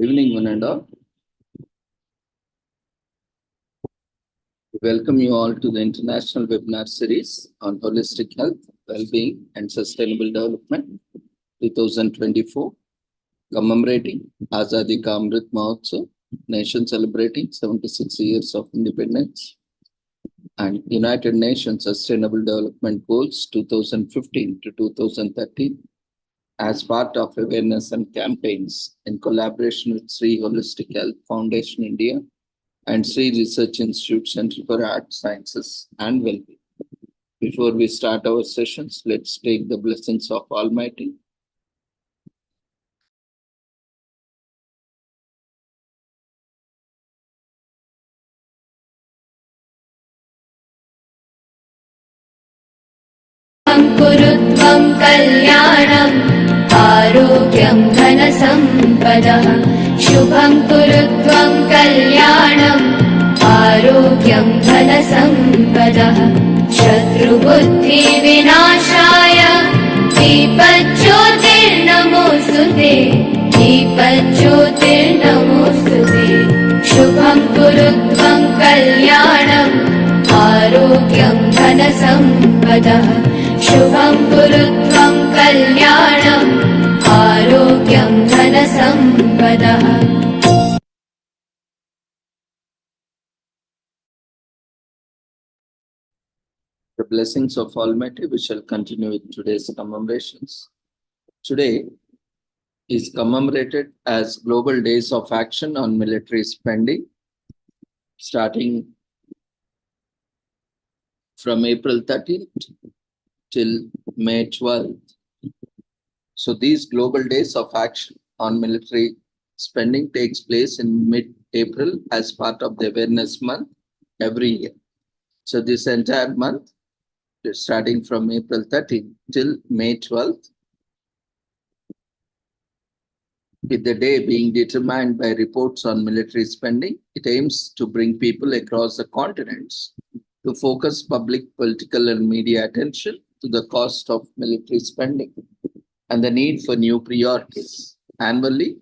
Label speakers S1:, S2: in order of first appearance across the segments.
S1: Evening, one and all. We welcome you all to the International Webinar Series on Holistic Health, Well-being and Sustainable Development 2024, commemorating Azadi Ka Amrit Mahotsav, nation celebrating 76 years of independence, and United Nations Sustainable Development Goals 2015 to 2030 as part of awareness and campaigns in collaboration with Sri Holistic Health Foundation India and Sri Research Institute Center for Art Sciences and Wellbeing. Before we start our sessions, let's take the blessings of Almighty.
S2: कुरुत्वं कल्याणम् आरोग्यं धनसम्पदः शुभं कुरुत्वं कल्याणम् आरोग्यं धनसम्पदः शत्रुबुद्धिविनाशाय दीपज्योतिर्नमोऽस्तुते दीपज्योतिर्नमोऽस्तुते शुभं कुरुत्वं कल्याणम् आरोग्यं धनसम्पदः शुभं कुरुत्वं कल्याणम् आरोग्यं धनसम्पदः.
S1: The blessings of Almighty, we shall continue with today's commemorations. Today is commemorated as Global Days of Action on Military Spending, starting from April 13th till May 12th. So these global days of action on military spending takes place in mid-April as part of the awareness month every year. So this entire month, starting from April 13th till May 12th, with the day being determined by reports on military spending, it aims to bring people across the continents to focus public, political, and media attention to the cost of military spending and the need for new priorities. Annually,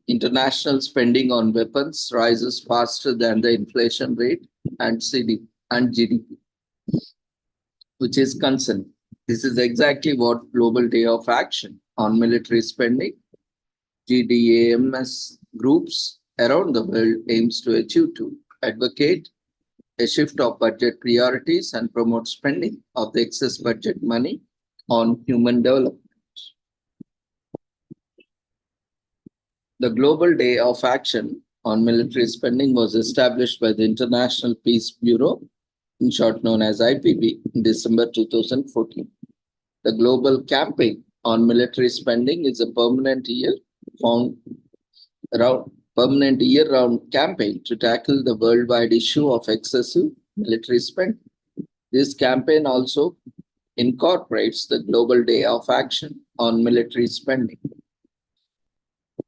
S1: international spending on weapons rises faster than the inflation rate and GDP, which is concerning. This is exactly what Global Day of Action on Military Spending, GDAMS groups around the world aims to achieve to advocate a shift of budget priorities and promote spending of the excess budget money on human development. The Global Day of Action on Military Spending was established by the International Peace Bureau, in short known as IPB, in December 2014. The Global Campaign on Military Spending is a permanent year-round campaign to tackle the worldwide issue of excessive military spending. This campaign also incorporates the Global Day of Action on Military Spending,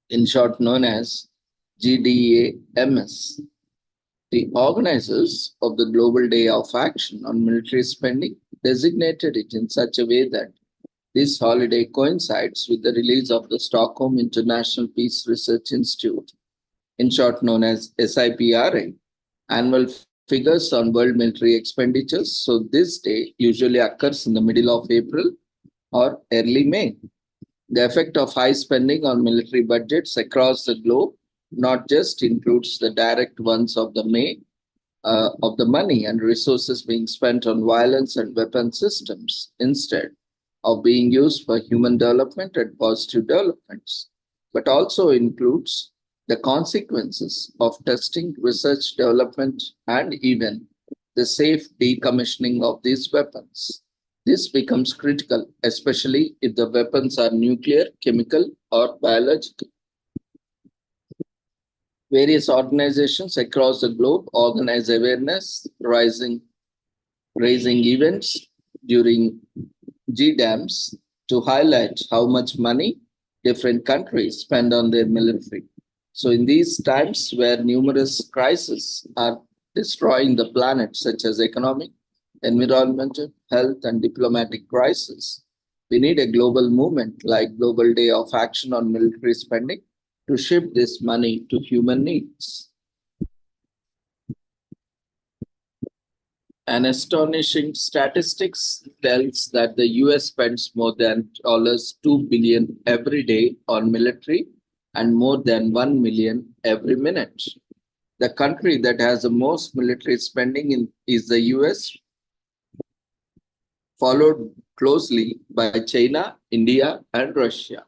S1: in short known as GDAMS. The organizers of the Global Day of Action on Military Spending designated it in such a way that this holiday coincides with the release of the Stockholm International Peace Research Institute, in short known as SIPRI, annual figures on world military expenditures. So this day usually occurs in the middle of April or early May. The effect of high spending on military budgets across the globe not just includes the direct ones of the money and resources being spent on violence and weapon systems instead of being used for human development and positive developments, but also includes the consequences of testing, research, development, and even the safe decommissioning of these weapons. This becomes critical, especially if the weapons are nuclear, chemical, or biological. Various organizations across the globe organize awareness, raising events during GDAMs to highlight how much money different countries spend on their military. So in these times where numerous crises are destroying the planet, such as economic, environmental, health, and diplomatic crisis, we need a global movement like Global Day of Action on Military Spending to shift this money to human needs. An astonishing statistics tells that the US spends more than $2 billion every day on military and more than 1 million every minute. The country that has the most military spending is the US, followed closely by China, India, and Russia.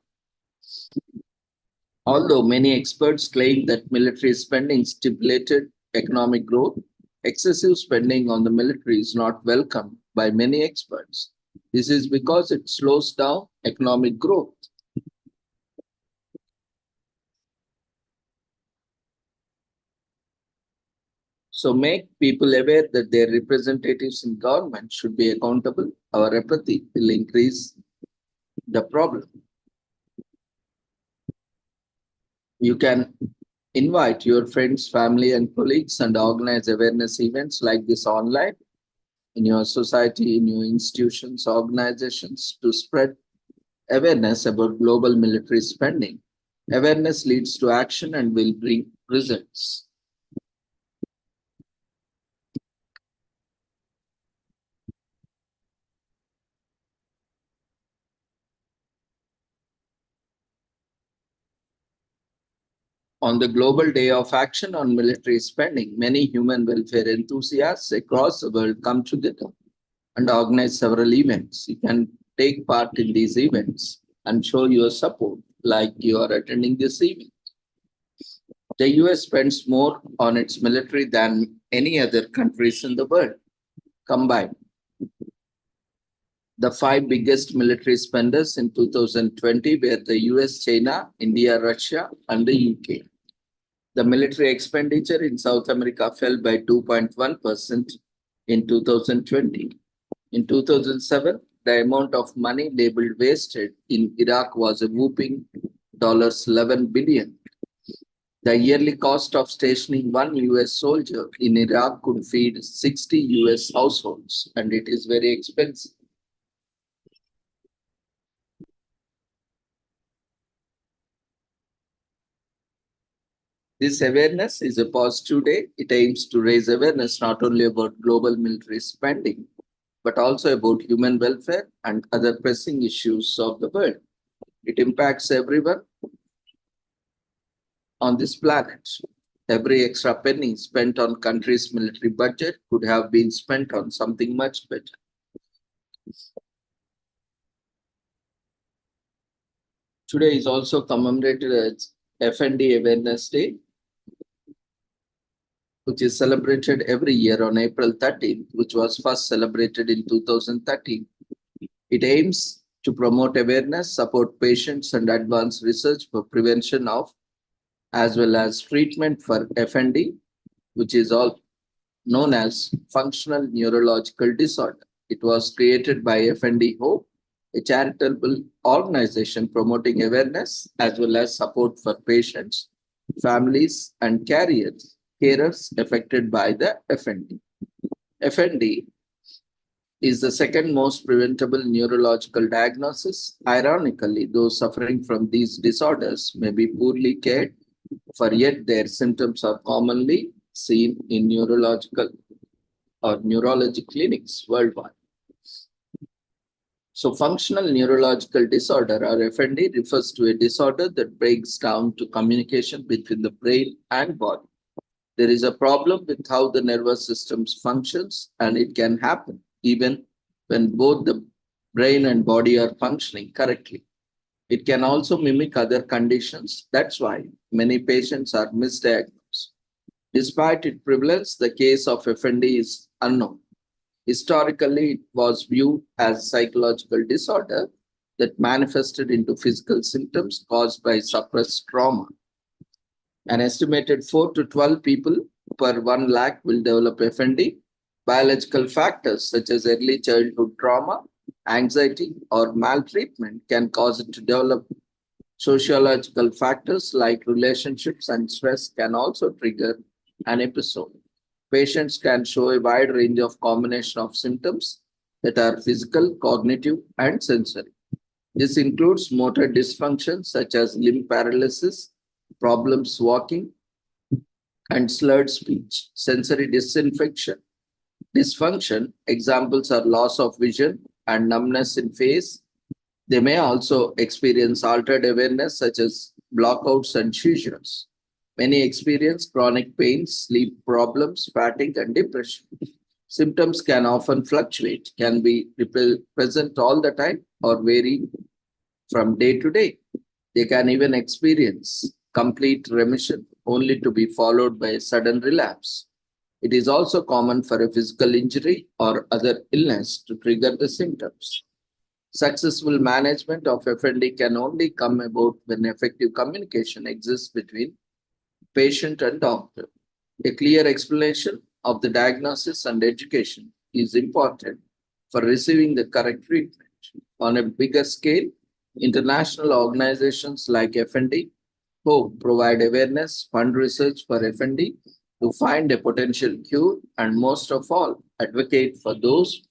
S1: Although many experts claim that military spending stimulated economic growth, excessive spending on the military is not welcomed by many experts. This is because it slows down economic growth. So make people aware that their representatives in government should be accountable. Our apathy will increase the problem. You can invite your friends, family, and colleagues and organize awareness events like this online in your society, in your institutions, organizations to spread awareness about global military spending. Awareness leads to action and will bring results. On the Global Day of Action on Military Spending, many human welfare enthusiasts across the world come together and organize several events. You can take part in these events and show your support like you are attending this event. The US spends more on its military than any other countries in the world combined. The five biggest military spenders in 2020 were the US, China, India, Russia, and the UK. The military expenditure in South America fell by 2.1% in 2020. In 2007, the amount of money labeled wasted in Iraq was a whopping $11 billion. The yearly cost of stationing one US soldier in Iraq could feed 60 US households, and it is very expensive. This awareness is a positive day. It aims to raise awareness not only about global military spending, but also about human welfare and other pressing issues of the world. It impacts everyone on this planet. Every extra penny spent on country's military budget could have been spent on something much better. Today is also commemorated as FND Awareness Day, which is celebrated every year on April 13th, which was first celebrated in 2013. It aims to promote awareness, support patients, and advance research for prevention of as well as treatment for FND, which is all known as functional neurological disorder. It was created by FND Hope, a charitable organization promoting awareness as well as support for patients, families, and carers affected by the FND. FND is the second most preventable neurological diagnosis. Ironically, those suffering from these disorders may be poorly cared for, yet their symptoms are commonly seen in neurological or neurology clinics worldwide. So, functional neurological disorder or FND refers to a disorder that breaks down to communication between the brain and body. There is a problem with how the nervous system functions, and it can happen even when both the brain and body are functioning correctly. It can also mimic other conditions. That's why many patients are misdiagnosed. Despite its prevalence, the case of FND is unknown. Historically, it was viewed as a psychological disorder that manifested into physical symptoms caused by suppressed trauma. An estimated 4 to 12 people per 1 lakh will develop FND. Biological factors such as early childhood trauma, anxiety, or maltreatment can cause it to develop. Sociological factors like relationships and stress can also trigger an episode. Patients can show a wide range of combination of symptoms that are physical, cognitive, and sensory. This includes motor dysfunction such as limb paralysis, problems walking, and slurred speech, sensory dysfunction. Examples are loss of vision and numbness in face. They may also experience altered awareness, such as blockouts and seizures. Many experience chronic pain, sleep problems, fatigue, and depression. Symptoms can often fluctuate, can be present all the time, or vary from day to day. They can even experience complete remission only to be followed by a sudden relapse. It is also common for a physical injury or other illness to trigger the symptoms. Successful management of FND can only come about when effective communication exists between patient and doctor. A clear explanation of the diagnosis and education is important for receiving the correct treatment. On a bigger scale, international organizations like FND Hope provide awareness, fund research for FND to find a potential cure, and most of all, advocate for those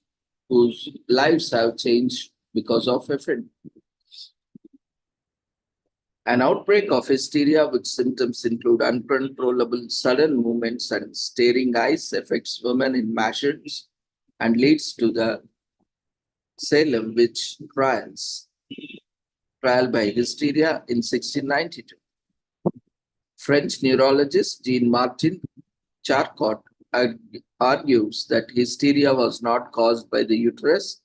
S1: whose lives have changed because of FND. An outbreak of hysteria with symptoms include uncontrollable sudden movements and staring eyes affects women in measures and leads to the Salem witch trial by hysteria in 1692. French neurologist Jean-Martin Charcot argues that hysteria was not caused by the uterus,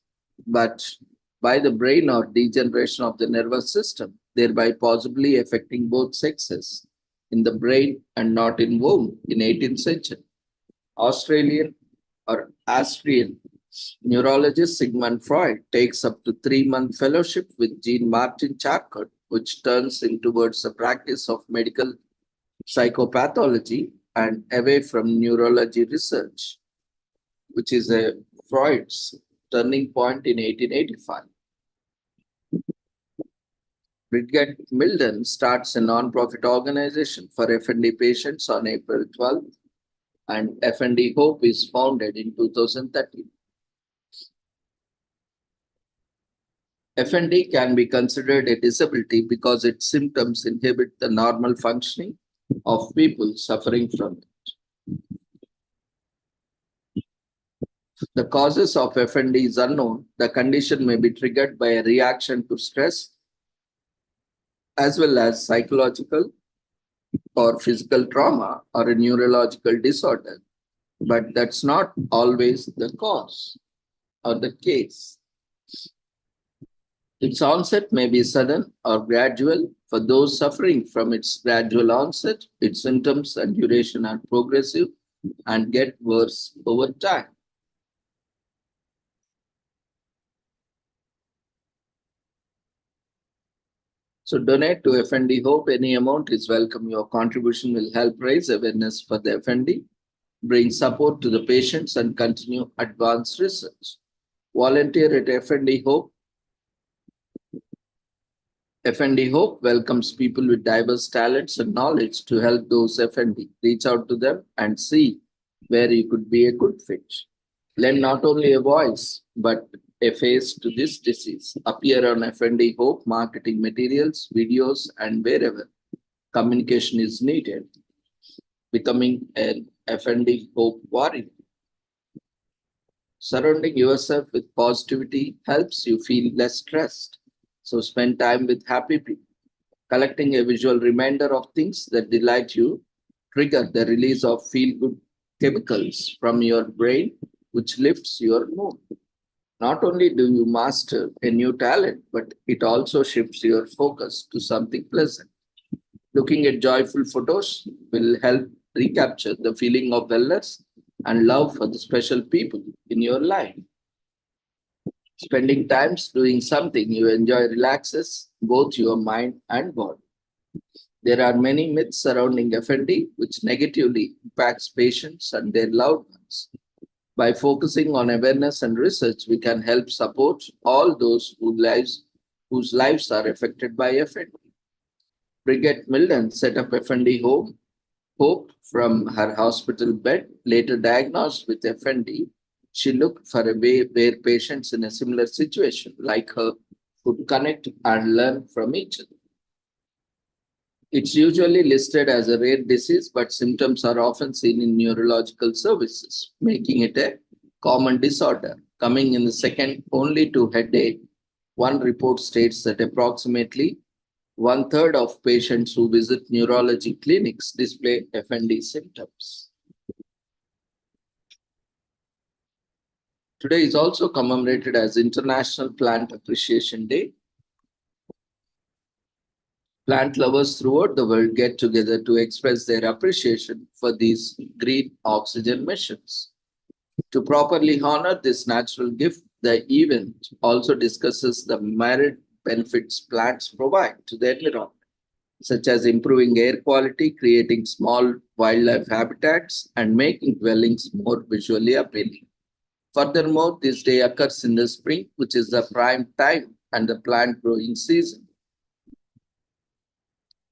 S1: but by the brain or degeneration of the nervous system, thereby possibly affecting both sexes in the brain and not in womb in 18th century. Australian or Austrian neurologist Sigmund Freud takes up to 3-month fellowship with Jean-Martin Charcot, which turns him towards the practice of medical psychopathology and away from neurology research, which is a Freud's turning point in 1885. Bridget Milden starts a non-profit organization for FND patients on April 12th, and FND Hope is founded in 2013. FND can be considered a disability because its symptoms inhibit the normal functioning of people suffering from it. The causes of FND is unknown. The condition may be triggered by a reaction to stress, as well as psychological or physical trauma or a neurological disorder. But that's not always the cause or the case. Its onset may be sudden or gradual. For those suffering from its gradual onset, its symptoms and duration are progressive and get worse over time. So donate to FND Hope. Any amount is welcome. Your contribution will help raise awareness for the FND, bring support to the patients, and continue advanced research. Volunteer at FND Hope. FND Hope welcomes people with diverse talents and knowledge to help those FND. Reach out to them and see where you could be a good fit. Lend not only a voice, but a face to this disease. Appear on FND Hope marketing materials, videos, and wherever communication is needed. Becoming an FND Hope warrior. Surrounding yourself with positivity helps you feel less stressed. So spend time with happy people. Collecting a visual reminder of things that delight you trigger the release of feel-good chemicals from your brain, which lifts your mood. Not only do you master a new talent, but it also shifts your focus to something pleasant. Looking at joyful photos will help recapture the feeling of wellness and love for the special people in your life. Spending time doing something you enjoy relaxes both your mind and body. There are many myths surrounding FND which negatively impacts patients and their loved ones. By focusing on awareness and research, we can help support all those whose lives are affected by FND. Bridget Milden set up FND Hope from her hospital bed. Later diagnosed with FND, she looked for a way where patients in a similar situation like her could connect and learn from each other. It's usually listed as a rare disease, but symptoms are often seen in neurological services, making it a common disorder. Coming in the second only to headache, one report states that approximately one third of patients who visit neurology clinics display FND symptoms. Today is also commemorated as International Plant Appreciation Day. Plant lovers throughout the world get together to express their appreciation for these green oxygen missions. To properly honor this natural gift, the event also discusses the merit benefits plants provide to the environment, such as improving air quality, creating small wildlife habitats, and making dwellings more visually appealing. Furthermore, this day occurs in the spring, which is the prime time and the plant growing season,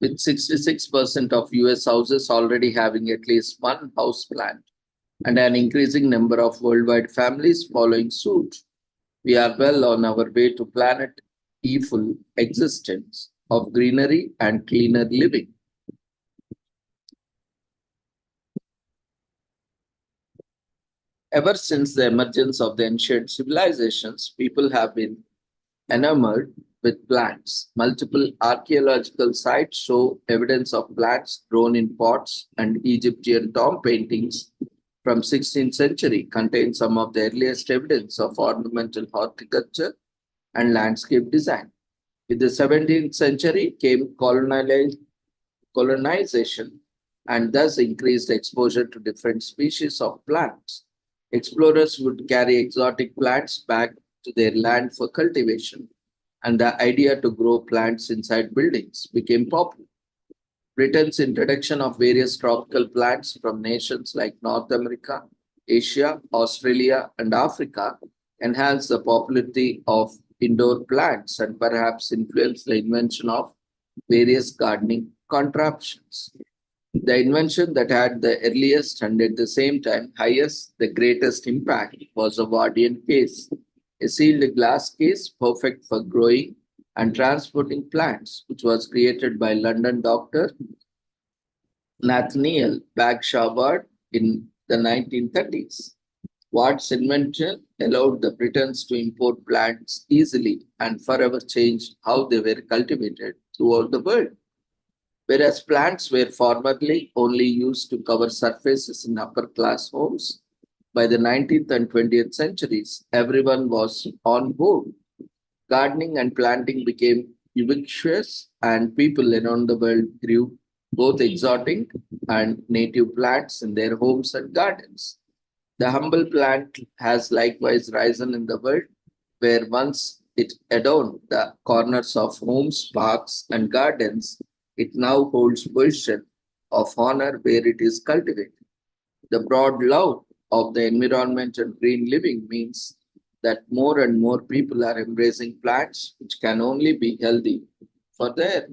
S1: with 66% of US houses already having at least one house plant and an increasing number of worldwide families following suit. We are well on our way to planet E-full existence of greenery and cleaner living. Ever since the emergence of the ancient civilizations, people have been enamored with plants. Multiple archaeological sites show evidence of plants grown in pots, and Egyptian tomb paintings from 16th century contain some of the earliest evidence of ornamental horticulture and landscape design. With the 17th century came colonization and thus increased exposure to different species of plants. Explorers would carry exotic plants back to their land for cultivation, and the idea to grow plants inside buildings became popular. Britain's introduction of various tropical plants from nations like North America, Asia, Australia, and Africa enhanced the popularity of indoor plants and perhaps influenced the invention of various gardening contraptions. The invention that had the earliest and at the same time highest, the greatest impact was a Wardian case, a sealed glass case perfect for growing and transporting plants, which was created by London doctor Nathaniel Bagshaw Ward in the 1930s. Watt's invention allowed the Britons to import plants easily and forever changed how they were cultivated throughout the world. Whereas plants were formerly only used to cover surfaces in upper class homes, by the 19th and 20th centuries, everyone was on board. Gardening and planting became ubiquitous, and people around the world grew both exotic and native plants in their homes and gardens. The humble plant has likewise risen in the world, where once it adorned the corners of homes, parks, and gardens, it now holds position of honor where it is cultivated. The broad love of the environment and green living means that more and more people are embracing plants, which can only be healthy for the earth.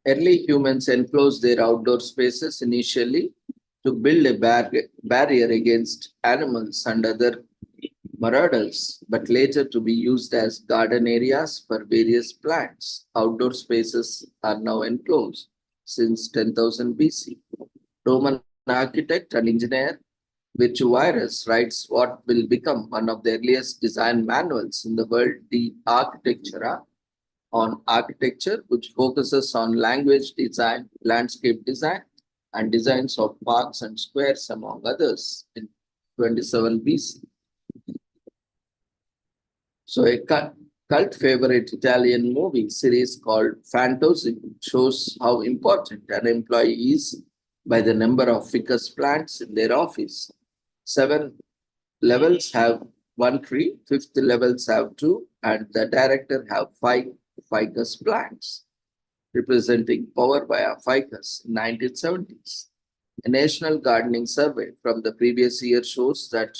S1: Early humans enclosed their outdoor spaces initially to build a barrier against animals and other marauders, but later to be used as garden areas for various plants. Outdoor spaces are now enclosed since 10,000 BC. Roman architect and engineer Virtuvirus writes what will become one of the earliest design manuals in the world, the Architectura on architecture, which focuses on language design, landscape design, and designs of parks and squares, among others, in 27 BC. So, a cult favorite Italian movie series called Fantasy shows how important an employee is by the number of ficus plants in their office. 7 levels have one tree, fifth levels have two, and the director have 5 ficus plants, representing power via ficus in 1970s. A national gardening survey from the previous year shows that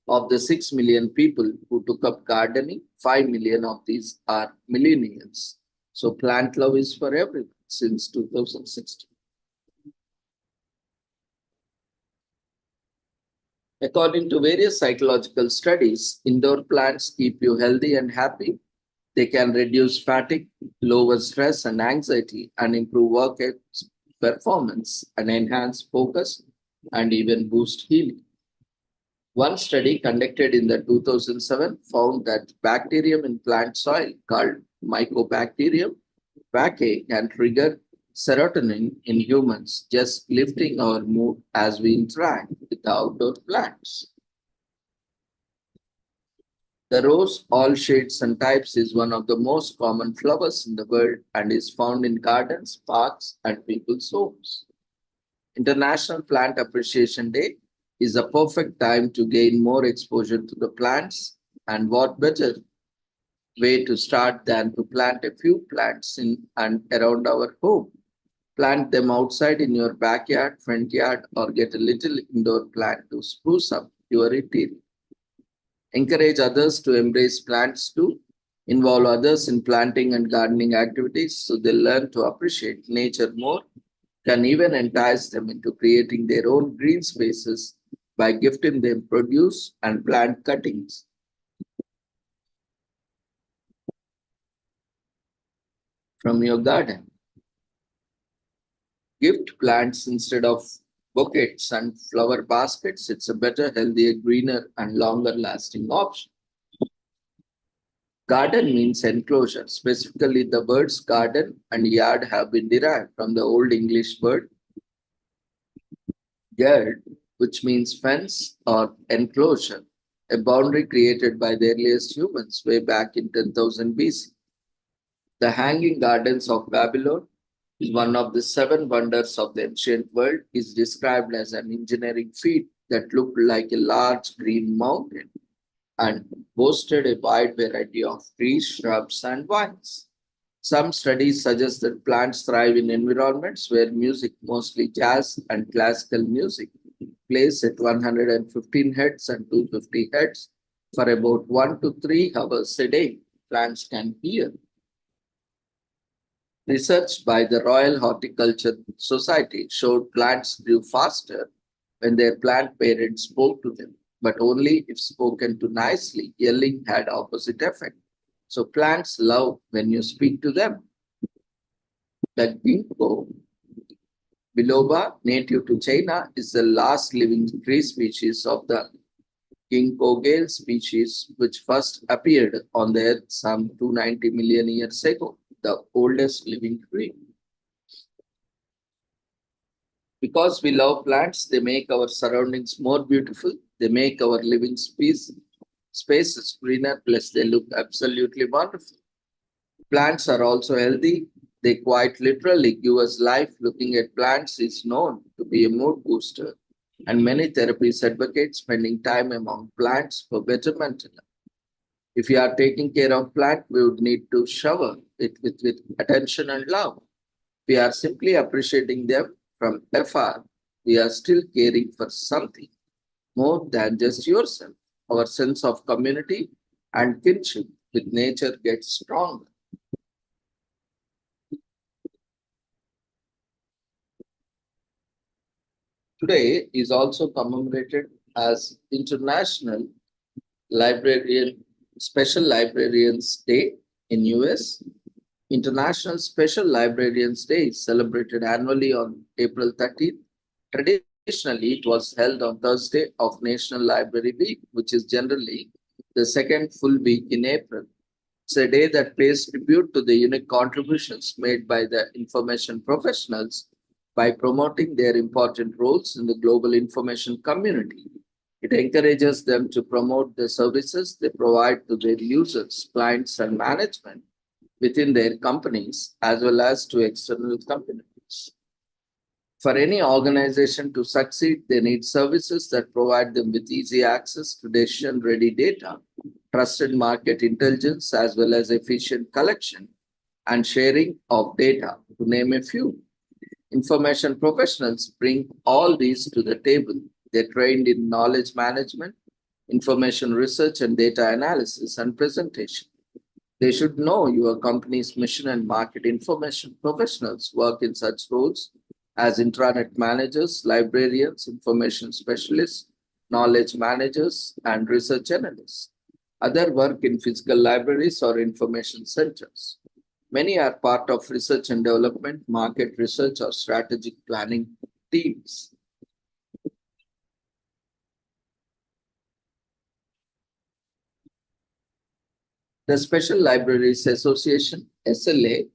S1: of the 6 million people who took up gardening, 5 million of these are millennials. So plant love is for everyone since 2016. According to various psychological studies, indoor plants keep you healthy and happy. They can reduce fatigue, lower stress and anxiety, and improve work performance and enhance focus and even boost healing. One study conducted in the 2007 found that bacterium in plant soil called Mycobacterium vaccae can trigger serotonin in humans, just lifting our mood as we interact with the outdoor plants. The rose, all shades and types, is one of the most common flowers in the world and is found in gardens, parks, and people's homes. International Plant Appreciation Day is a perfect time to gain more exposure to the plants, and what better way to start than to plant a few plants in and around our home. Plant them outside in your backyard, front yard, or get a little indoor plant to spruce up your interior. Encourage others to embrace plants too. Involve others in planting and gardening activities so they learn to appreciate nature more. Can even entice them into creating their own green spaces by gifting them produce and plant cuttings from your garden. Gift plants instead of bouquets and flower baskets. It's a better, healthier, greener, and longer lasting option. Garden means enclosure. Specifically, the words garden and yard have been derived from the Old English word yard, which means fence or enclosure, a boundary created by the earliest humans way back in 10,000 BC. The Hanging Gardens of Babylon is one of the seven wonders of the ancient world, is described as an engineering feat that looked like a large green mountain and boasted a wide variety of trees, shrubs, and vines. Some studies suggest that plants thrive in environments where music, mostly jazz and classical music, plays at 115 Hz and 250 Hz for about 1 to 3 hours a day. Plants can hear. Research by the Royal Horticulture Society showed plants grew faster when their plant parents spoke to them, but only if spoken to nicely. Yelling had opposite effect. So plants love when you speak to them. The ginkgo biloba, native to China, is the last living tree species of the ginkgo species, which first appeared on the earth some 290 million years ago, the oldest living tree. Because we love plants, they make our surroundings more beautiful. They make our living spaces greener, plus they look absolutely wonderful. Plants are also healthy. They quite literally give us life. Looking at plants is known to be a mood booster, and many therapists advocate spending time among plants for better mental health. If you are taking care of plant, we would need to shower it with attention and love. We are simply appreciating them from afar. We are still caring for something more than just yourself. Our sense of community and kinship with nature gets stronger. Today is also commemorated as International Librarian Special Librarians Day in US. International Special Librarians Day is celebrated annually on April 13th. Traditionally, it was held on Thursday of National Library Week, which is generally the second full week in April. It's a day that pays tribute to the unique contributions made by the information professionals by promoting their important roles in the global information community. It encourages them to promote the services they provide to their users, clients, and management within their companies as well as to external communities. For any organization to succeed, they need services that provide them with easy access to decision-ready data, trusted market intelligence, as well as efficient collection and sharing of data, to name a few. Information professionals bring all these to the table. They're trained in knowledge management, information research, and data analysis and presentation. They should know your company's mission, and market information professionals work in such roles as intranet managers, librarians, information specialists, knowledge managers, and research analysts. Other work in physical libraries or information centers. Many are part of research and development, market research, or strategic planning teams. The Special Libraries Association, SLA,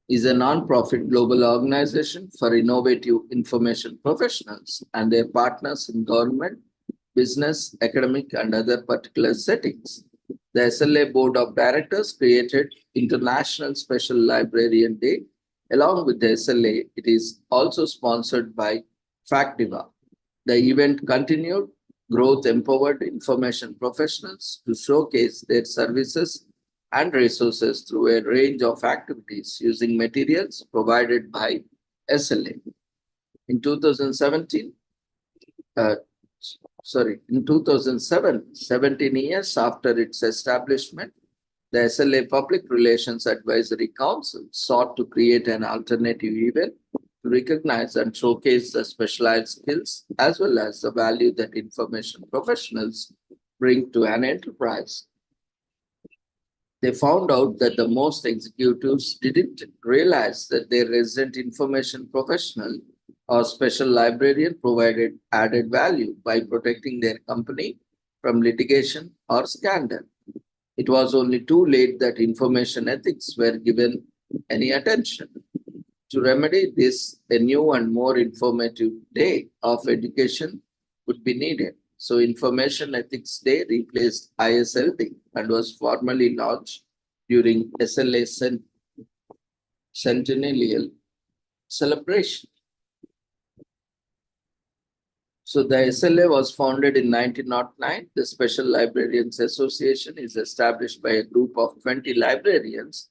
S1: is a non-profit global organization for innovative information professionals and their partners in government, business, academic, and other particular settings. The SLA Board of Directors created International Special Librarian Day. Along with the SLA, it is also sponsored by Factiva. The event continued growth empowered information professionals to showcase their services and resources through a range of activities using materials provided by SLA. In 2017, uh, in 2007, 17 years after its establishment, the SLA Public Relations Advisory Council sought to create an alternative event to recognize and showcase the specialized skills as well as the value that information professionals bring to an enterprise. They found out that the most executives didn't realize that their resident information professional or special librarian provided added value by protecting their company from litigation or scandal. It was only too late that information ethics were given any attention. To remedy this, a new and more informative day of education would be needed. So, Information Ethics Day replaced ISLD and was formally launched during SLA centennial celebration. So the SLA was founded in 1909. The Special Librarians Association is established by a group of 20 librarians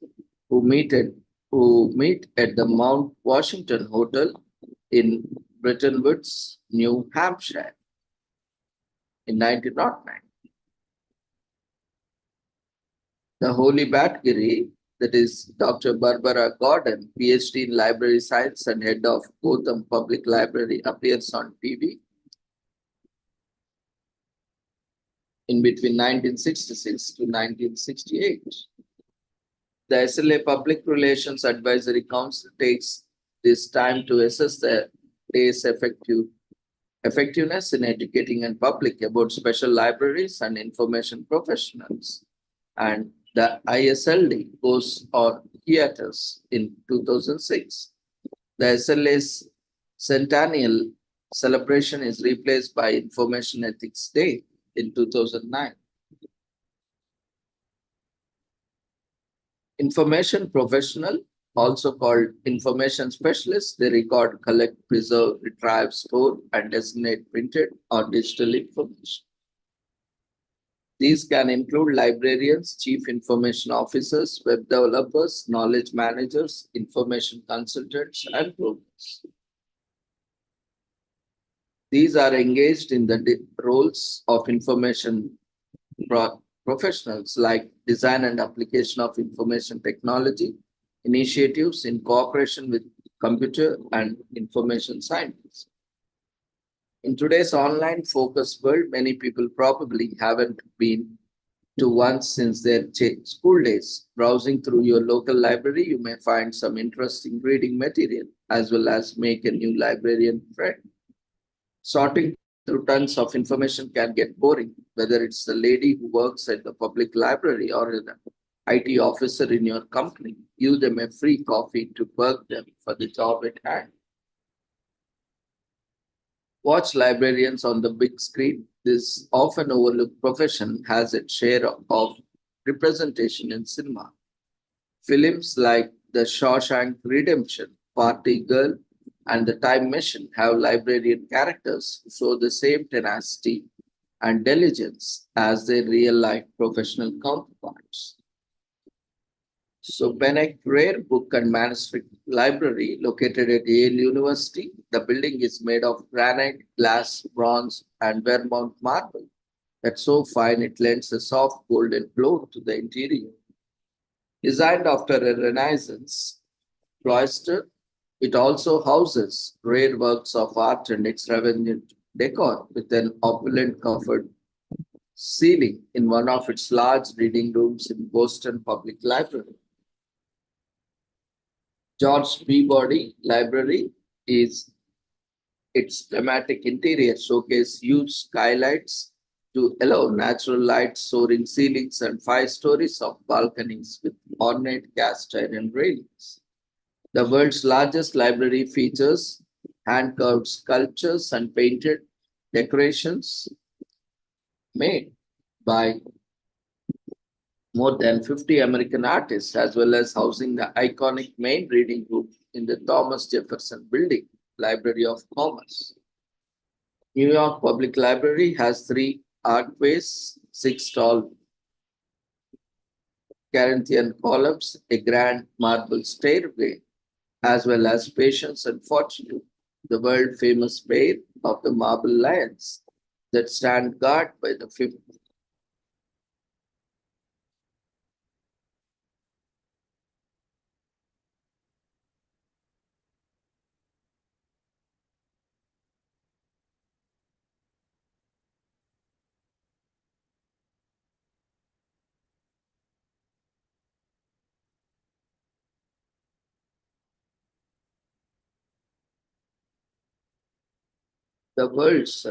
S1: who meet at the Mount Washington Hotel in Bretton Woods, New Hampshire in 1909. The Holy Batgiri, that is Dr. Barbara Gordon, PhD in Library Science and head of Gotham Public Library, appears on TV in between 1966 to 1968. The SLA Public Relations Advisory Council takes this time to assess the day's effectiveness in educating the public about special libraries and information professionals. And the ISLD goes on hiatus in 2006. The SLA's centennial celebration is replaced by Information Ethics Day in 2009. Information professional, also called information specialist, they record, collect, preserve, retrieve, store, and designate printed or digital information. These can include librarians, chief information officers, web developers, knowledge managers, information consultants, and programmers. These are engaged in the roles of information professionals like design and application of information technology, initiatives in cooperation with computer and information scientists. In today's online focused world, many people probably haven't been to one since their school days. Browsing through your local library, you may find some interesting reading material as well as make a new librarian friend. Sorting through tons of information can get boring, whether it's the lady who works at the public library or an IT officer in your company. Give them a free coffee to perk them for the job at hand. Watch librarians on the big screen. This often overlooked profession has its share of representation in cinema. Films like The Shawshank Redemption, Party Girl, and The Time Machine have librarian characters who show the same tenacity and diligence as their real-life professional counterparts. So Benek Rare Book and Manuscript Library, located at Yale University. The building is made of granite, glass, bronze, and Vermont marble that's so fine it lends a soft golden glow to the interior. Designed after a Renaissance cloister, it also houses rare works of art and extravagant decor with an opulent covered ceiling in one of its large reading rooms in Boston Public Library. George Peabody Library is its dramatic interior showcase huge skylights to allow natural light soaring ceilings and 5 stories of balconies with ornate cast iron railings. The world's largest library features hand-carved sculptures and painted decorations made by more than 50 American artists, as well as housing the iconic main reading room in the Thomas Jefferson Building, Library of Commerce. New York Public Library has 3 archways, 6 tall Corinthian columns, a grand marble stairway, as well as Patience and Fortitude, the world famous pair of the marble lions that stand guard by the fifth. The world's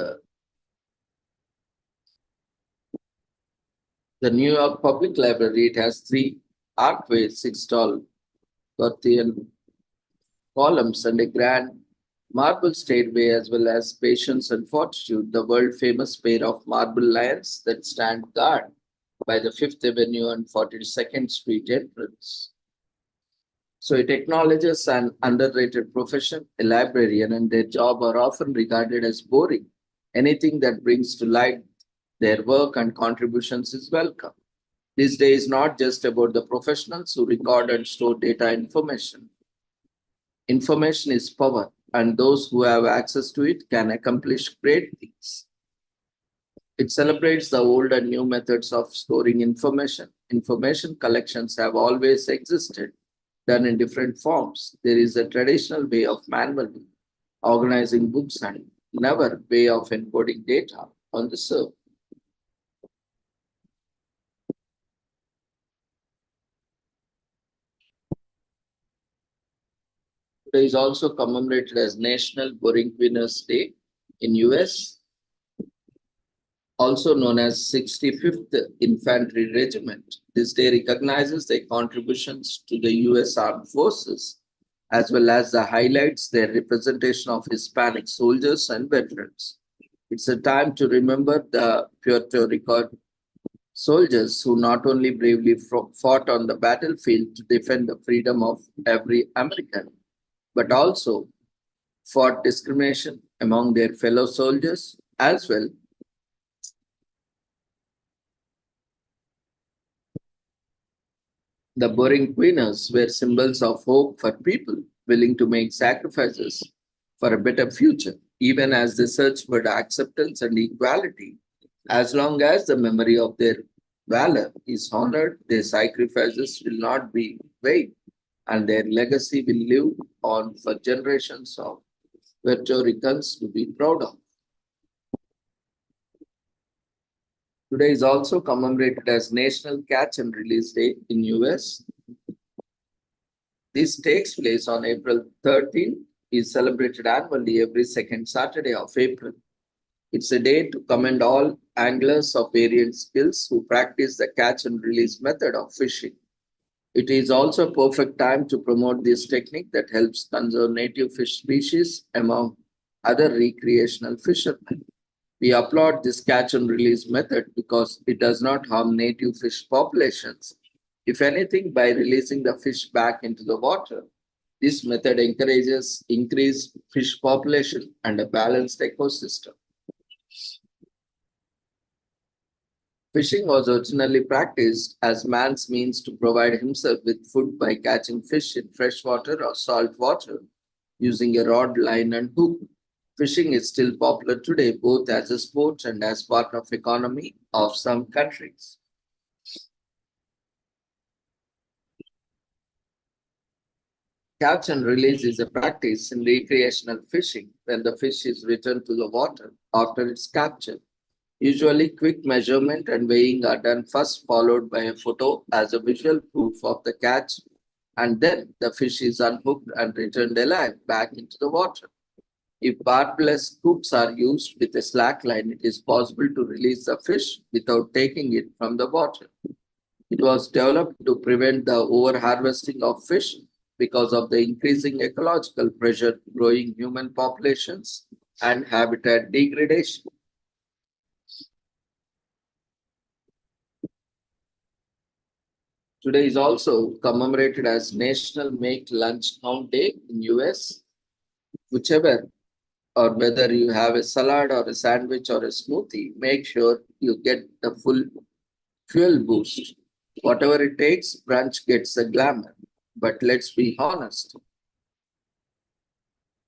S1: the New York Public Library. It has 3 archways, 6 tall Corinthian columns, and a grand marble stairway, as well as Patience and Fortitude, the world famous pair of marble lions that stand guard by the Fifth Avenue and 42nd Street entrance. So it acknowledges an underrated profession. A librarian and their job are often regarded as boring. Anything that brings to light their work and contributions is welcome. This day is not just about the professionals who record and store data information. Information is power, and those who have access to it can accomplish great things. It celebrates the old and new methods of storing information. Information collections have always existed, done in different forms. There is a traditional way of manually organizing books and never way of encoding data on the server. Today is also commemorated as National Borinquener's Day in US, also known as 65th Infantry Regiment. This day recognizes their contributions to the US Armed Forces, as well as the highlights their representation of Hispanic soldiers and veterans. It's a time to remember the Puerto Rico soldiers who not only bravely fought on the battlefield to defend the freedom of every American, but also fought discrimination among their fellow soldiers as well. The Borinquenos were symbols of hope for people willing to make sacrifices for a better future, even as they search for acceptance and equality. As long as the memory of their valor is honored, their sacrifices will not be vain, and their legacy will live on for generations of Puerto Ricans to be proud of. Today is also commemorated as National Catch and Release Day in US. This takes place on April 13, is celebrated annually every second Saturday of April. It's a day to commend all anglers of various skills who practice the catch and release method of fishing. It is also a perfect time to promote this technique that helps conserve native fish species among other recreational fishermen. We applaud this catch and release method because it does not harm native fish populations. If anything, by releasing the fish back into the water, this method encourages increased fish population and a balanced ecosystem. Fishing was originally practiced as man's means to provide himself with food by catching fish in freshwater or salt water using a rod, line, and hook. Fishing is still popular today, both as a sport and as part of economy of some countries. Catch and release is a practice in recreational fishing when the fish is returned to the water after its capture. Usually, quick measurement and weighing are done first, followed by a photo as a visual proof of the catch, and then the fish is unhooked and returned alive back into the water. If barbless hooks are used with a slack line, it is possible to release the fish without taking it from the water. It was developed to prevent the overharvesting of fish because of the increasing ecological pressure, growing human populations, and habitat degradation. Today is also commemorated as National Make Lunch Count Day in US. Whichever or whether you have a salad or a sandwich or a smoothie, make sure you get the full fuel boost. Whatever it takes, brunch gets the glamour. But let's be honest,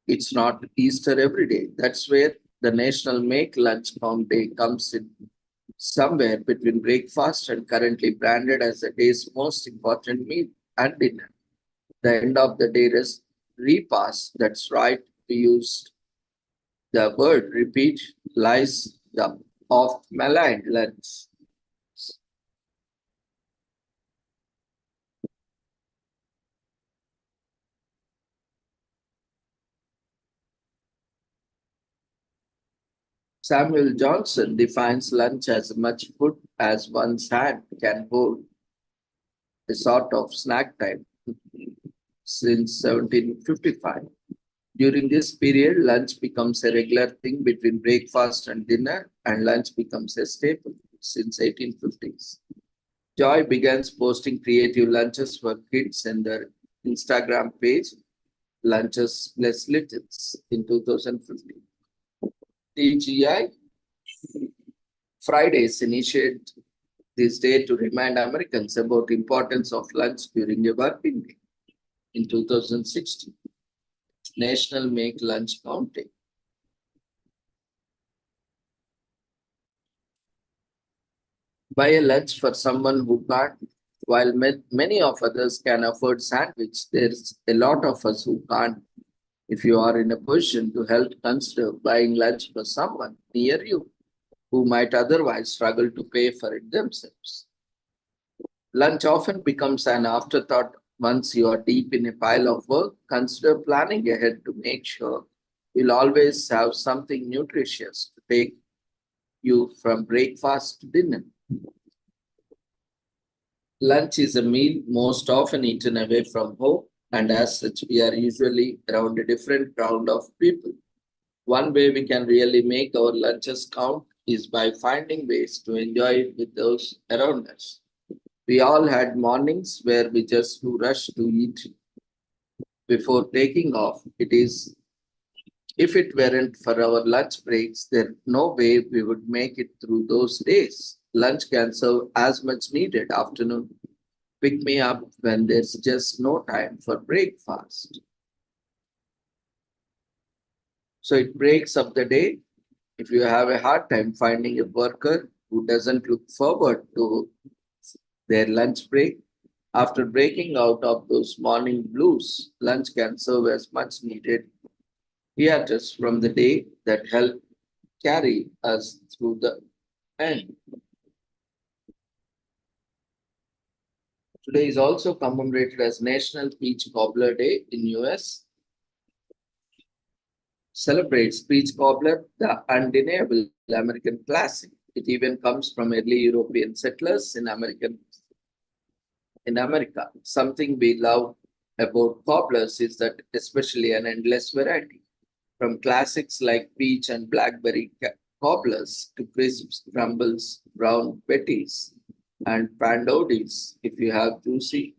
S1: it's not Easter every day. That's where the National Make Lunch Count Day comes in, somewhere between breakfast and currently branded as the day's most important meal and dinner. The end of the day is repast. That's right. We used the word repeat lies the of maligned lunch. Samuel Johnson defines lunch as much food as one's hand can hold, a sort of snack time since 1755. During this period, lunch becomes a regular thing between breakfast and dinner, and lunch becomes a staple since 1850s. Joy begins posting creative lunches for kids in their Instagram page, Lunches Plus Littles, in 2015. TGI Fridays initiate this day to remind Americans about the importance of lunch during a working day. In 2016, National Make Lunch Count Day. Buy a lunch for someone who can't. While many of others can afford sandwich, there's a lot of us who can't. If you are in a position to help, consider buying lunch for someone near you who might otherwise struggle to pay for it themselves. Lunch often becomes an afterthought once you are deep in a pile of work. Consider planning ahead to make sure you'll always have something nutritious to take you from breakfast to dinner. Lunch is a meal most often eaten away from home, and as such, we are usually around a different crowd of people. One way we can really make our lunches count is by finding ways to enjoy it with those around us. We all had mornings where we just rush to eat before taking off. It is if it weren't for our lunch breaks, there's no way we would make it through those days. Lunch can serve as much needed afternoon pick me up when there's just no time for breakfast. So it breaks up the day. If you have a hard time finding a worker who doesn't look forward to their lunch break, after breaking out of those morning blues, lunch can serve as much needed hiatus from the day that help carry us through the end. Today is also commemorated as National Peach Cobbler Day in US. Celebrates peach cobbler, the undeniable American classic. It even comes from early European settlers in America. Something we love about cobblers is that especially an endless variety. From classics like peach and blackberry cobblers to crisps, crumbles, brown patties, and pandodis if you have juicy.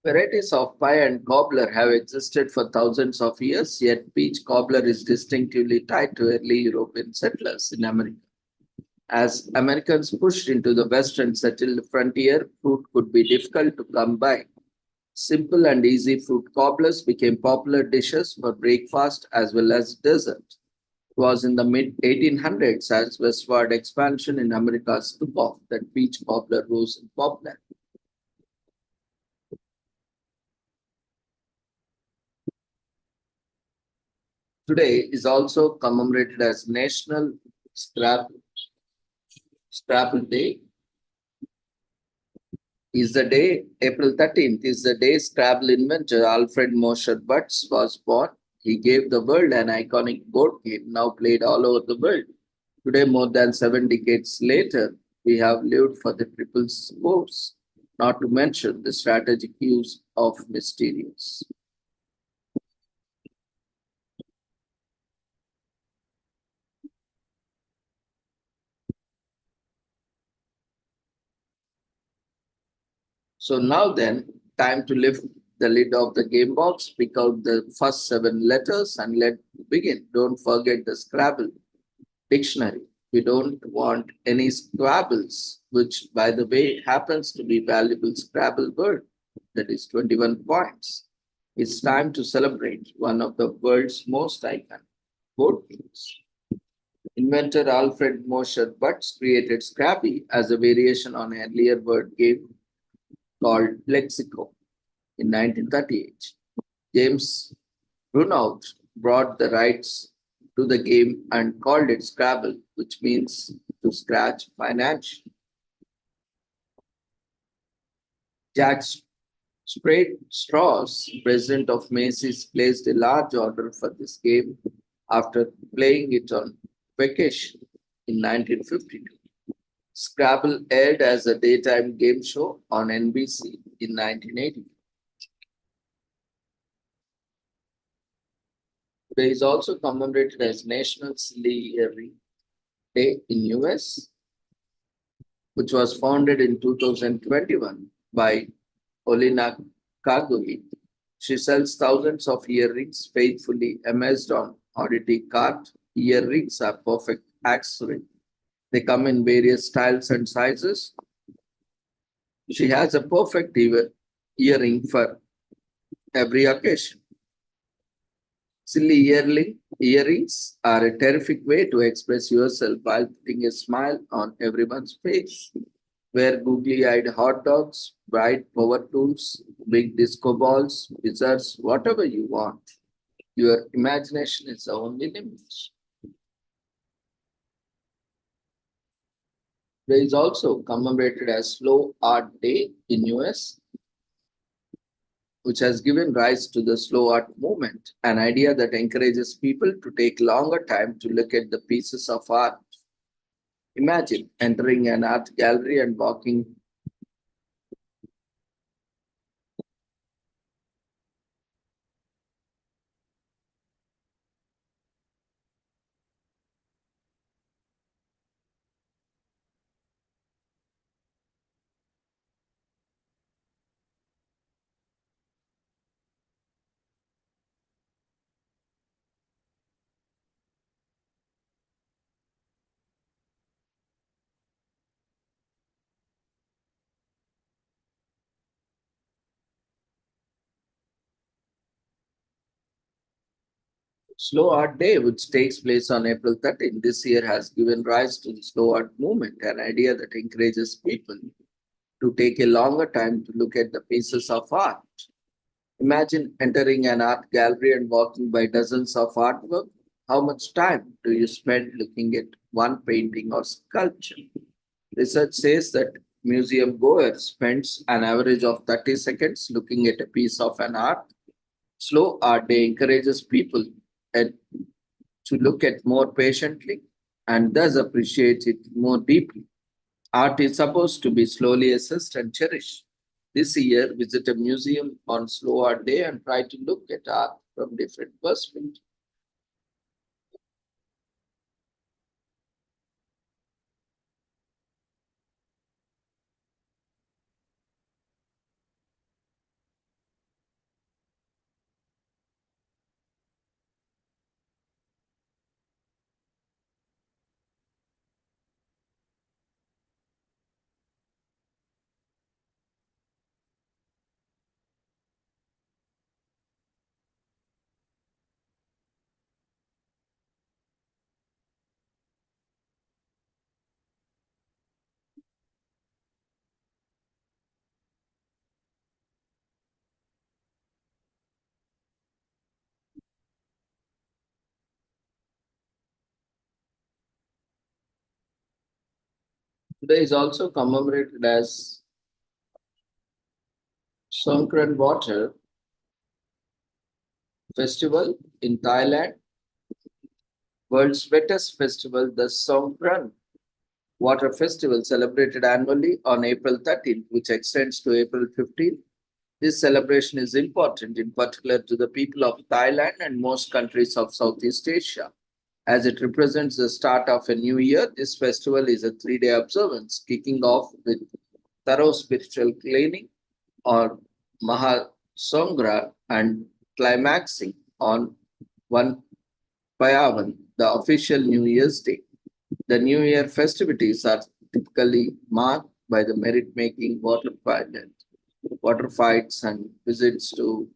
S1: Varieties of pie and cobbler have existed for thousands of years, yet peach cobbler is distinctively tied to early European settlers in America. As Americans pushed into the West and settled the frontier, fruit could be difficult to come by. Simple and easy fruit cobblers became popular dishes for breakfast as well as dessert. It was in the mid 1800s, as westward expansion in America took off, that peach cobbler rose in popularity. Today is also commemorated as National Scrabble, Scrabble Day. Is the day, April 13th, is the day Scrabble inventor Alfred Mosher Butts was born. He gave the world an iconic board game now played all over the world. Today, more than 7 decades later, we have lived for the triple scores, not to mention the strategic use of mysterious. So now then, time to lift the lid of the game box, pick out the first 7 letters and let begin. Don't forget the Scrabble dictionary. We don't want any Scrabbles, which by the way happens to be valuable Scrabble word, that is 21 points. It's time to celebrate one of the world's most iconic board games. Inventor Alfred Mosher Butts created Scrabble as a variation on an earlier word game called Lexico in 1938. James Brunaut brought the rights to the game and called it Scrabble, which means to scratch financial. Jack Sprayed Straws, president of Macy's, placed a large order for this game after playing it on vacation in 1952. Scrabble aired as a daytime game show on NBC in 1980. Today is also commemorated as National Silly Earring Day in US, which was founded in 2021 by Olina Kaguli. She sells thousands of earrings faithfully amazed on oddity cart. Earrings are perfect accessory. They come in various styles and sizes. She has a perfect earring for every occasion. Silly earrings are a terrific way to express yourself while putting a smile on everyone's face. Wear googly-eyed hot dogs, bright power tools, big disco balls, wizards, whatever you want. Your imagination is the only limit. There is also commemorated as Slow Art Day in US, which has given rise to the slow art movement, an idea that encourages people to take longer time to look at the pieces of art. Imagine entering an art gallery and walking Slow Art Day, which takes place on April 13 this year, has given rise to the slow art movement, an idea that encourages people to take a longer time to look at the pieces of art. Imagine entering an art gallery and walking by dozens of artwork. How much time do you spend looking at one painting or sculpture? Research says that museum goers spends an average of 30 seconds looking at a piece of an art. Slow art day encourages people at to look at more patiently and thus appreciate it more deeply. Art is supposed to be slowly assessed and cherished. This year, visit a museum on Slow Art Day and try to look at art from different perspectives. Today is also commemorated as Songkran Water Festival in Thailand, world's wettest festival, the Songkran Water Festival, celebrated annually on April 13th, which extends to April 15th. This celebration is important, in particular to the people of Thailand and most countries of Southeast Asia. As it represents the start of a new year, this festival is a 3-day observance, kicking off with thorough spiritual cleaning or Mahasongra and climaxing on 1 Payavan, the official New Year's Day. The New Year festivities are typically marked by the merit-making water fights and visits to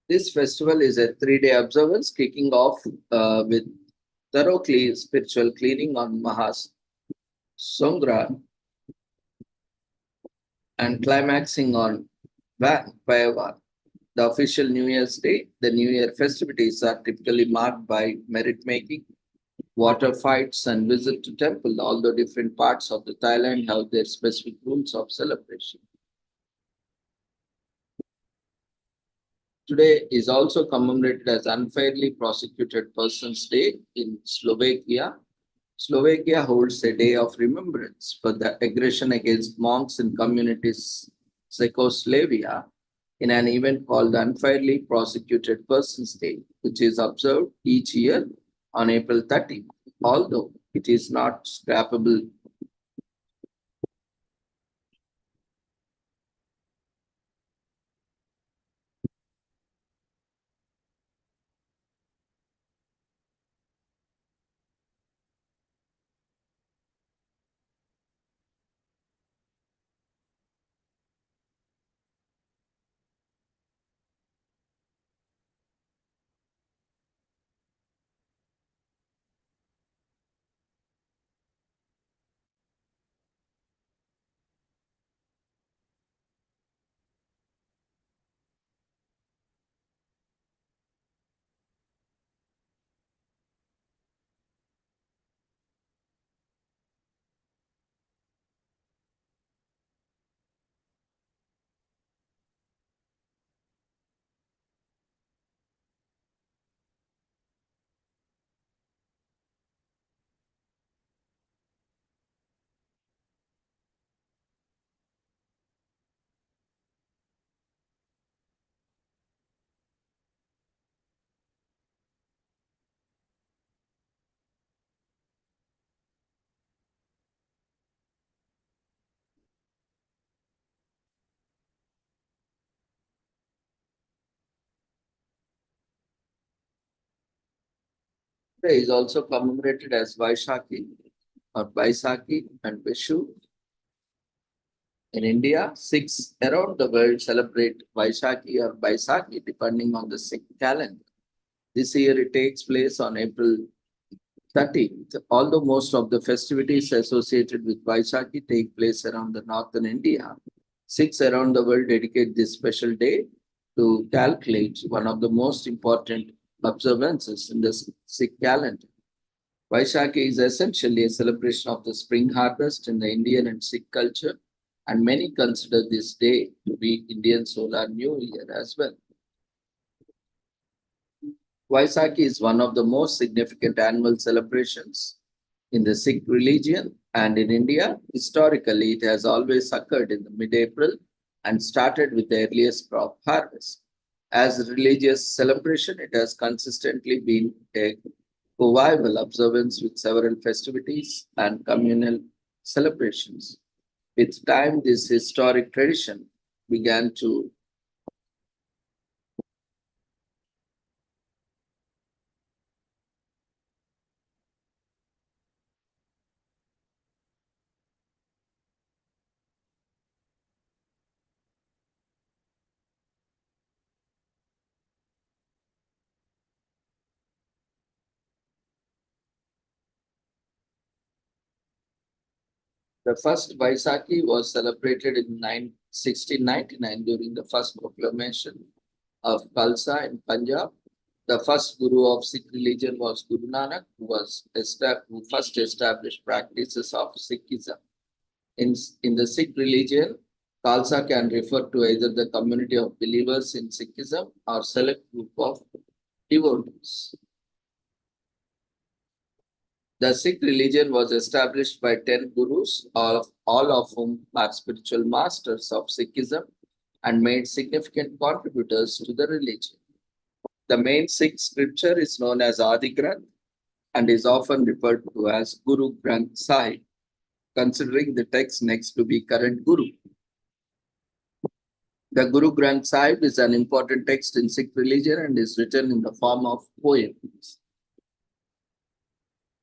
S1: this festival is a 3-day observance kicking off with thorough spiritual cleaning on Mahas Songkran and climaxing on Van Payavan, the official New Year's Day. The New Year festivities are typically marked by merit making, water fights, and visit to temple, although different parts of the Thailand have their specific rules of celebration. Today is also commemorated as Unfairly Prosecuted Persons Day in Slovakia. Slovakia holds a day of remembrance for the aggression against monks in communities Czechoslovakia in an event called the Unfairly Prosecuted Persons Day, which is observed each year on April 30th, although it is not scrappable. Today is also commemorated as Vaishakhi or Baisakhi and Vishu. In India, Sikhs around the world celebrate Vaishakhi or Baisakhi depending on the Sikh calendar. This year it takes place on April 13th. Although most of the festivities associated with Vaishakhi take place around the northern India, Sikhs around the world dedicate this special day to calculate one of the most important observances in the Sikh calendar. Vaishakhi is essentially a celebration of the spring harvest in the Indian and Sikh culture. and many consider this day to be Indian Solar New Year as well. Vaisakhi is one of the most significant annual celebrations in the Sikh religion, and in India. Historically, it has always occurred in the mid-April and started with the earliest crop harvest. As a religious celebration, it has consistently been a convivial observance with several festivities and communal celebrations. With time, this historic tradition began to the first Vaisakhi was celebrated in 1699 during the first proclamation of Khalsa in Punjab. The first guru of Sikh religion was Guru Nanak, who first established practices of Sikhism. In the Sikh religion, Khalsa can refer to either the community of believers in Sikhism or select group of devotees. The Sikh religion was established by 10 gurus, all of whom are spiritual masters of Sikhism and made significant contributors to the religion. The main Sikh scripture is known as Adi Granth and is often referred to as Guru Granth Sahib, considering the text next to be current Guru. The Guru Granth Sahib is an important text in Sikh religion and is written in the form of poems.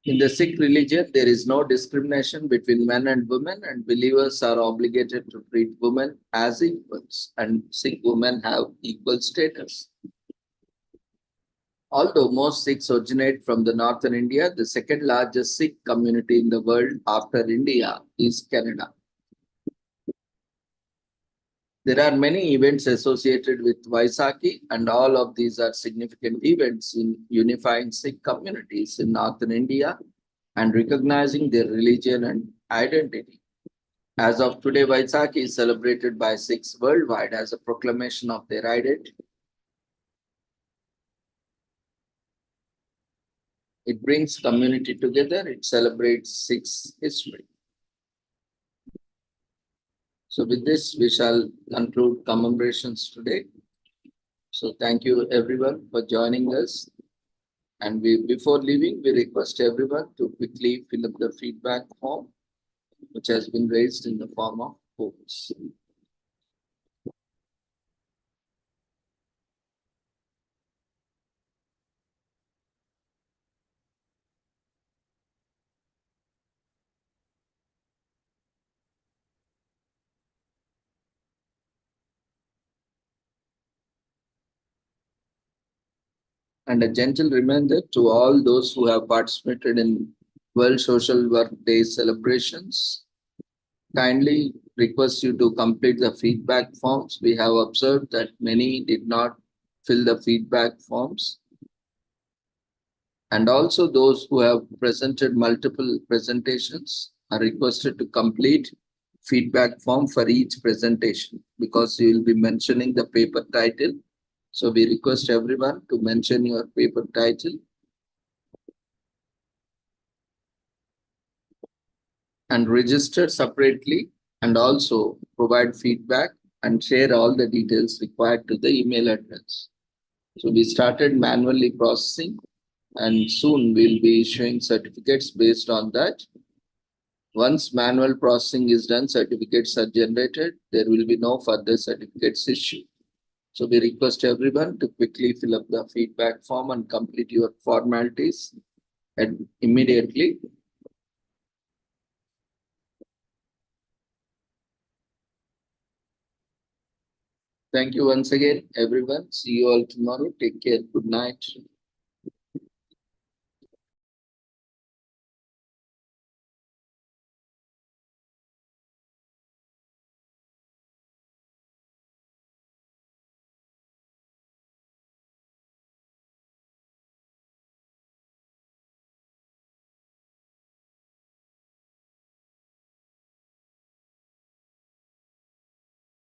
S1: In the Sikh religion, there is no discrimination between men and women, and believers are obligated to treat women as equals, and Sikh women have equal status. Although most Sikhs originate from the northern India, the second largest Sikh community in the world after India is Canada. There are many events associated with Vaisakhi, and all of these are significant events in unifying Sikh communities in northern India and recognizing their religion and identity. As of today, Vaisakhi is celebrated by Sikhs worldwide as a proclamation of their identity. It brings community together. It celebrates Sikhs' history. So with this, we shall conclude commemorations today. So thank you everyone for joining us. And before leaving, we request everyone to quickly fill up the feedback form, which has been raised in the form of votes. And a gentle reminder to all those who have participated in World Social Work Day celebrations, kindly request you to complete the feedback forms. We have observed that many did not fill the feedback forms. And also those who have presented multiple presentations are requested to complete feedback form for each presentation because you will be mentioning the paper title. So we request everyone to mention your paper title and register separately and also provide feedback and share all the details required to the email address. So we started manually processing and soon we'll be issuing certificates based on that. Once manual processing is done, certificates are generated. There will be no further certificates issued. So we request everyone to quickly fill up the feedback form and complete your formalities and immediately. Thank you once again, everyone. See you all tomorrow. Take care. Good night.